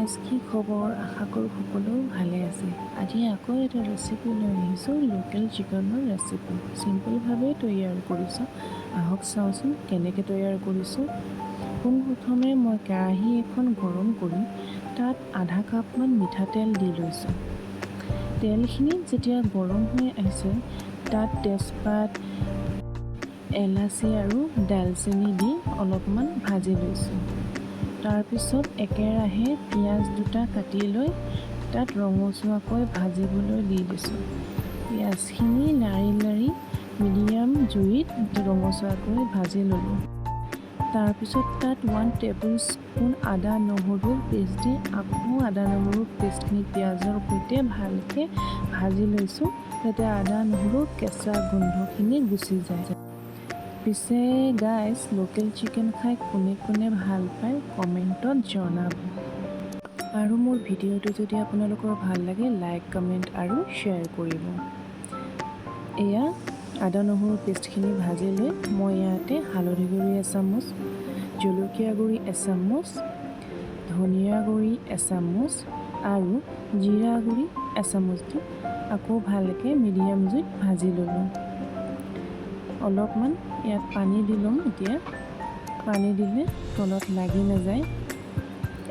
Friends, কি খবৰ? আশা কৰোঁ সকলো ভালে আছে। আজি আকৌ এটা ৰেচিপি লৈ আহিছোঁ, লোকেল চিকেনৰ ৰেচিপি। চিম্পলভাৱে তৈয়াৰ কৰিছোঁ। আহক চাওঁচোন কেনেকৈ তৈয়াৰ কৰিছোঁ। পোনপ্ৰথমে মই কেৰাহী এখন গৰম কৰি তাত আধা কাপমান মিঠাতেল দি লৈছোঁ। তেলখিনি যেতিয়া গৰম হৈ আহিছে তাত তেজপাত, এলাচি আৰু ডালচেনি দি অলপমান ভাজি লৈছোঁ। তাৰপিছত একেৰাহে পিঁয়াজ দুটা কাটি লৈ তাত ৰঙচুৱাকৈ ভাজিবলৈ দি দিছোঁ। পিঁয়াজখিনি লাৰি লাৰি মিডিয়াম জুইত ৰঙচুৱাকৈ ভাজি ল'লোঁ। তাৰপিছত তাত 1 টেবুল স্পুন আদা নহৰুৰ পেষ্ট দি আকৌ আদা নহৰুৰ পেষ্টখিনি পিঁয়াজৰ সৈতে ভালকৈ ভাজি লৈছোঁ, যাতে আদা নহৰুৰ কেঁচা গোন্ধখিনি গুচি যায়। পিছে গাইজ, লোকেল চিকেন খাই কোনে কোনে ভাল পায় কমেণ্টত জনাব। আৰু মোৰ ভিডিঅ'টো যদি আপোনালোকৰ ভাল লাগে লাইক, কমেণ্ট আৰু শ্বেয়াৰ কৰিব। এয়া আদা নহৰু পেষ্টখিনি ভাজি লৈ মই ইয়াতে হালধি গুড়ি এচামুচ, জলকীয়া গুড়ি এচামুচ, ধনিয়া গুড়ি এচামুচ আৰু জিৰা গুড়ি এচামুচ দি আকৌ ভালকৈ মিডিয়াম জুইত ভাজি ল'লোঁ। অলপমান ইয়াত পানী দি ল'ম। এতিয়া পানী দিলে তলত লাগি নাযায়।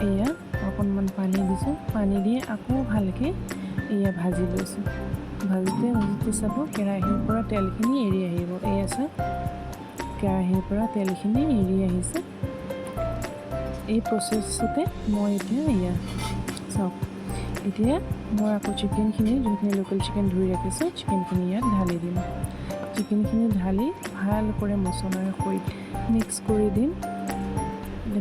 এয়া অকণমান পানী দিছোঁ, পানী দি আকৌ ভালকৈ এয়া ভাজি লৈছোঁ। ভাজোতে চাব কেৰাহীৰ পৰা তেলখিনি এৰি আহিব। এয়া চাওক, কেৰাহীৰ পৰা তেলখিনি এৰি আহিছে। এই প্ৰচেছতে মই এতিয়া এয়া চাওক, এতিয়া মই আকৌ চিকেনখিনি, যোনখিনি লোকেল চিকেন ধুই ৰাখিছোঁ, চিকেনখিনি ইয়াত ঢালি দিম। চিকেনখিনি ঢালি ভালকৈ মছলাৰ সৈতে মিক্স কৰি দিম।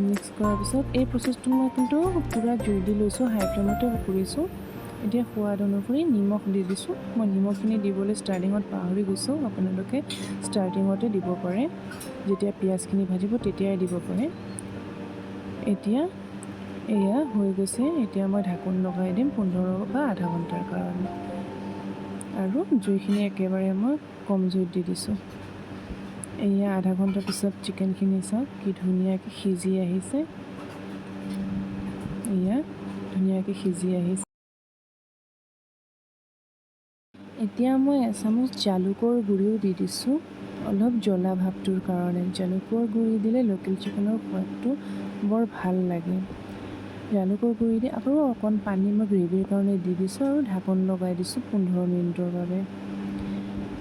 মিক্স কৰাৰ পিছত এই প্ৰচেছটো মই কিন্তু পূৰা জুই দি লৈছোঁ, হাই ফ্লেমতে কৰিছোঁ। এতিয়া সোৱাদ অনুসৰি নিমখ দি দিছোঁ। মই নিমখখিনি দিবলৈ ষ্টাৰ্টিঙত পাহৰি গৈছোঁ। আপোনালোকে ষ্টাৰ্টিঙতে দিব পাৰে, যেতিয়া পিঁয়াজখিনি ভাজিব তেতিয়াই দিব পাৰে। এতিয়া এয়া হৈ গৈছে। এতিয়া মই ঢাকোন লগাই দিম 15 বা আধা ঘণ্টাৰ কাৰণে। আৰু জুইখিনি একেবাৰে মই কম জুইত দি দিছোঁ। এয়া আধা ঘণ্টাৰ পিছত চিকেনখিনি চাওক কি ধুনীয়াকৈ সিজি আহিছে। এয়া ধুনীয়াকৈ সিজি আহিছে। এতিয়া মই এচামুচ জালুকৰ গুড়িও দি দিছোঁ, অলপ জ্বলা ভাৱটোৰ কাৰণে। জালুকৰ গুড়ি দিলে লোকেল চিকেনৰ সোৱাদটো বৰ ভাল লাগে। জালুকৰ গুড়ি দি আকৌ অকণ পানী মই গ্ৰেভিৰ কাৰণে দি দিছোঁ আৰু ঢাকোন লগাই দিছোঁ 15 মিনিটৰ বাবে।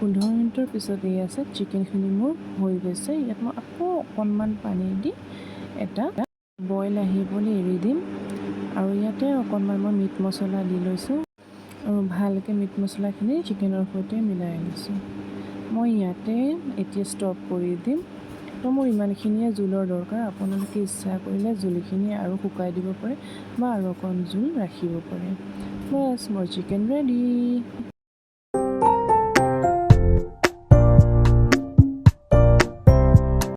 15 মিনিটৰ পিছত এই আছে চিকেনখিনি মোৰ হৈ গৈছে। ইয়াত মই আকৌ অকণমান পানী দি এটা বইল আহিবলৈ এৰি দিম। আৰু ইয়াতে অকণমান মই মিট মছলা দি লৈছোঁ আৰু ভালকৈ মিট মছলাখিনি চিকেনৰ সৈতে মিলাই লৈছোঁ। মই ইয়াতে এতিয়া ষ্টপ কৰি দিম। তো মোৰ ইমানখিনিয়ে জোলৰ দৰকাৰ। আপোনালোকে ইচ্ছা কৰিলে জোলখিনি আৰু শুকাই দিব পাৰে বা আৰু অকণ জোল ৰাখিব পাৰে। বছ, মোৰ চিকেন ৰেডি।